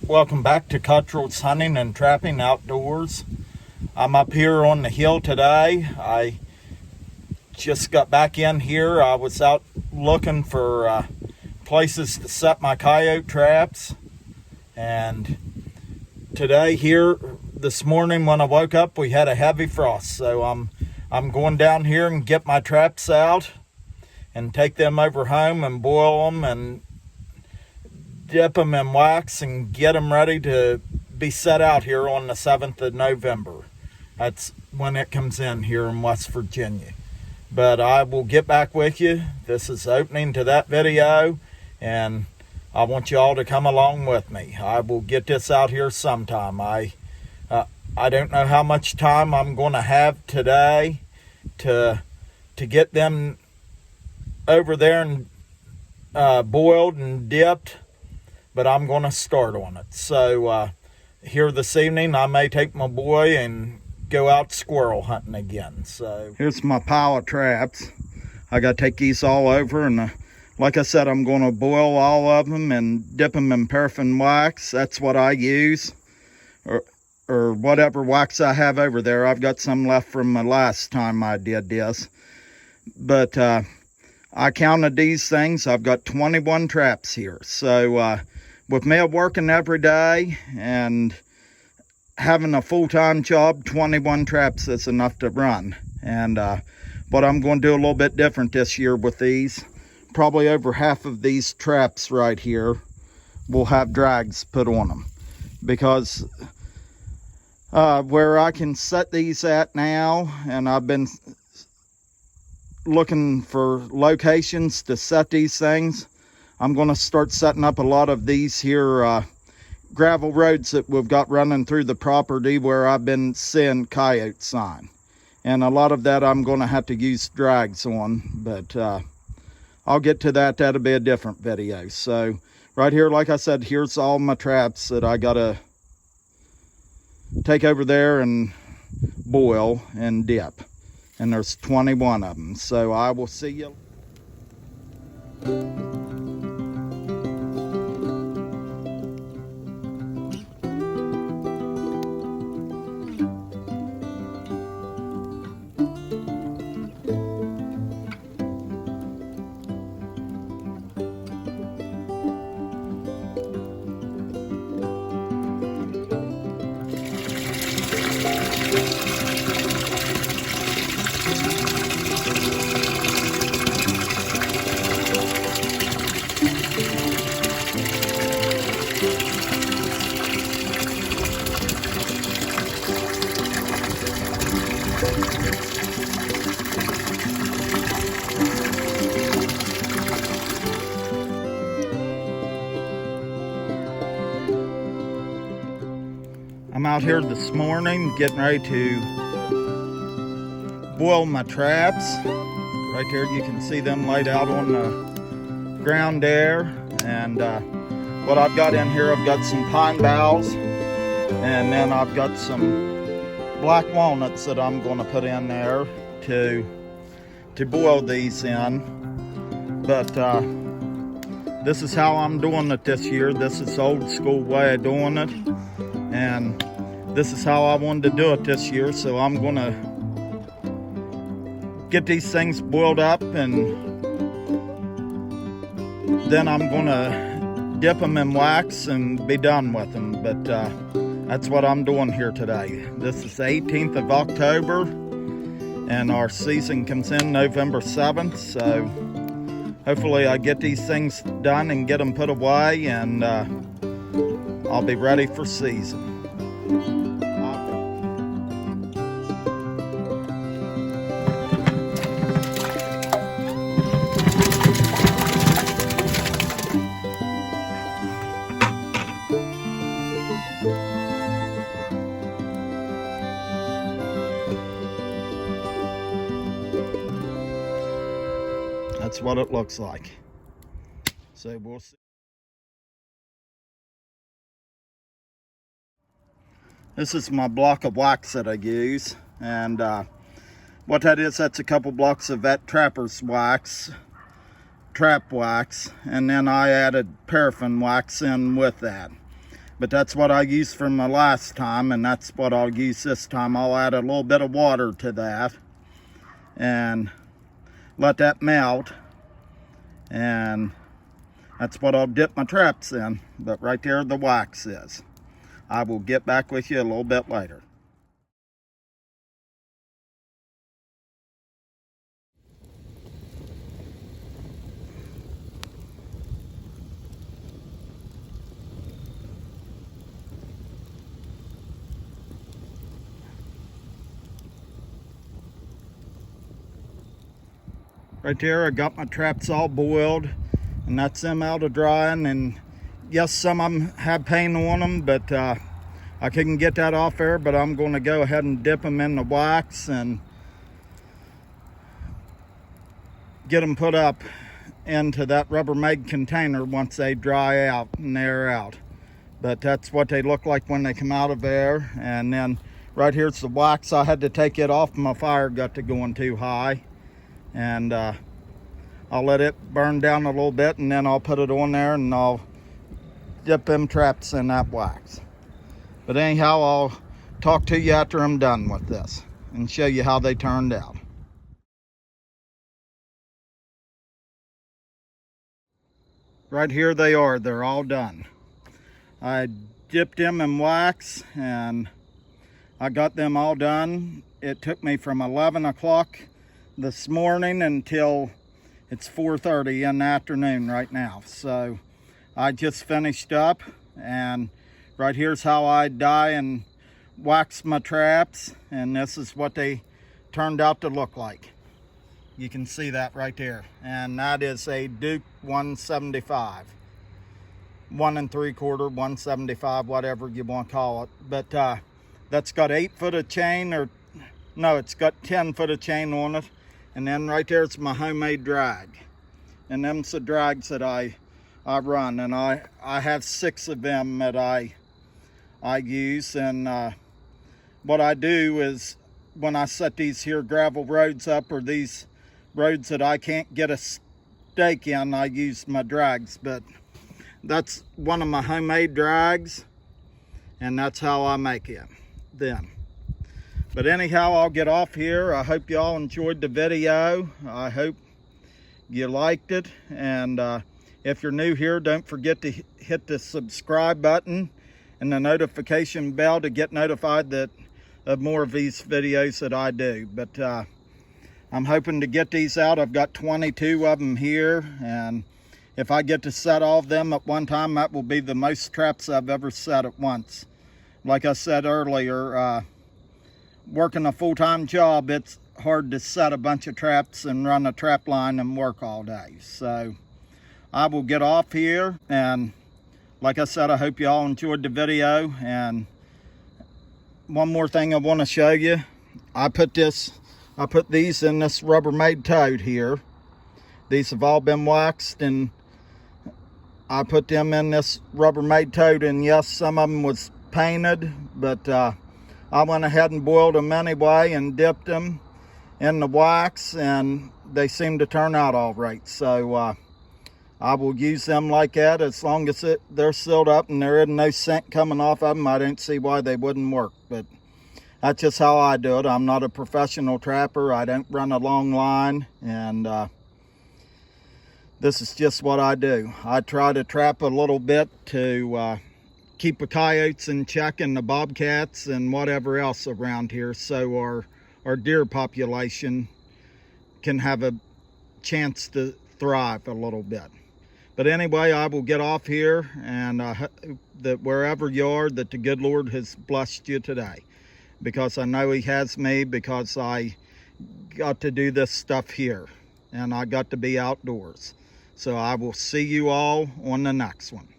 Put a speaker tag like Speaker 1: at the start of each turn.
Speaker 1: Welcome back to Cuttrell's Hunting and Trapping Outdoors. I'm up here on the hill today. I just got back in here. I was out looking for places to set my coyote traps. And today here, this morning when I woke up, we had a heavy frost. So I'm going down here and get my traps out and take them over home and boil them and dip them in wax and get them ready to be set out here on the 7th of November. That's when it comes in here in West Virginia. But I will get back with you. This is opening to that video, and I want you all to come along with me. I will get this out here sometime. I don't know how much time I'm going to have today to get them over there and boiled and dipped, but I'm going to start on it. So here this evening, I may take my boy and go out squirrel hunting again. So here's my pile of traps. I got to take these all over, and like I said, I'm going to boil all of them and dip them in paraffin wax. That's what I use, or whatever wax I have over there. I've got some left from the last time I did this. But I counted these things. I've got 21 traps here. So with me working every day and having a full-time job, 21 traps is enough to run. And but I'm going to do a little bit different this year with these. Probably over half of these traps right here will have drags put on them, because where I can set these at now, and I've been looking for locations to set these things, I'm going to start setting up a lot of these here gravel roads that we've got running through the property where I've been seeing coyote sign. And a lot of that I'm going to have to use drags on, but I'll get to that. That'll be a different video. So right here, like I said, here's all my traps that I got to take over there and boil and dip. And there's 21 of them. So I will see you. I'm out here this morning getting ready to boil my traps. Right there you can see them laid out on the ground there. And what I've got in here, I've got some pine boughs, and then I've got some black walnuts that I'm going to put in there to boil these in. But this is how I'm doing it this year. This is the old school way of doing it, and this is how I wanted to do it this year. So I'm going to get these things boiled up, and then I'm going to dip them in wax and be done with them. But that's what I'm doing here today. This is the 18th of October, and our season comes in November 7th. So hopefully I get these things done and get them put away, and I'll be ready for season. That's what it looks like. So we'll see. This is my block of wax that I use, and what that is, that's a couple blocks of that trapper's wax, trap wax, and then I added paraffin wax in with that. but that's what I used from the last time, and that's what I'll use this time. I'll add a little bit of water to that and let that melt, and that's what I'll dip my traps in. But right there the wax is. I will get back with you a little bit later. Right there, I got my traps all boiled, and that's them out of drying. And yes, some of them have paint on them, but I couldn't get that off there. But I'm going to go ahead and dip them in the wax and get them put up into that Rubbermaid container once they dry out and air out. But that's what they look like when they come out of there. And then right here's the wax. I had to take it off. My fire got to going too high. And I'll let it burn down a little bit, and then I'll put it on there and I'll dip them traps in that wax. But anyhow, I'll talk to you after I'm done with this and show you how they turned out. Right here they are. They're all done. I dipped them in wax and I got them all done. It took me from 11 o'clock this morning until it's 4:30 in the afternoon right now. So I just finished up, and right here's how I dye and wax my traps, and this is what they turned out to look like. You can see that right there, and that is a Duke 175, 1 3/4, 175, whatever you want to call it. But that's got 8 foot of chain, or no, it's got 10 foot of chain on it. And then right there's my homemade drag. And them's the drags that I run. And I have 6 of them that I use. And what I do is when I set these here gravel roads up, or these roads that I can't get a stake in, I use my drags. But that's one of my homemade drags, and that's how I make it then. But anyhow, I'll get off here. I hope y'all enjoyed the video. I hope you liked it. And if you're new here, don't forget to hit the subscribe button and the notification bell to get notified of more of these videos that I do. But I'm hoping to get these out. I've got 22 of them here. And if I get to set all of them at one time, that will be the most traps I've ever set at once. Like I said earlier, working a full-time job, it's hard to set a bunch of traps and run a trap line and work all day. So I will get off here, and like I said, I hope you all enjoyed the video. And one more thing I want to show you, I put these in this Rubbermaid tote here. These have all been waxed, and I put them in this Rubbermaid tote. And yes, some of them was painted, but I went ahead and boiled them anyway and dipped them in the wax, and they seem to turn out all right. So I will use them like that as long as they're sealed up and there isn't no scent coming off of them. I don't see why they wouldn't work, but that's just how I do it. I'm not a professional trapper. I don't run a long line, and this is just what I do. I try to trap a little bit to keep the coyotes in check and the bobcats and whatever else around here, so our deer population can have a chance to thrive a little bit. But anyway, I will get off here, and I hope that wherever you are, that the good Lord has blessed you today, because I know he has me, because I got to do this stuff here and I got to be outdoors. So I will see you all on the next one.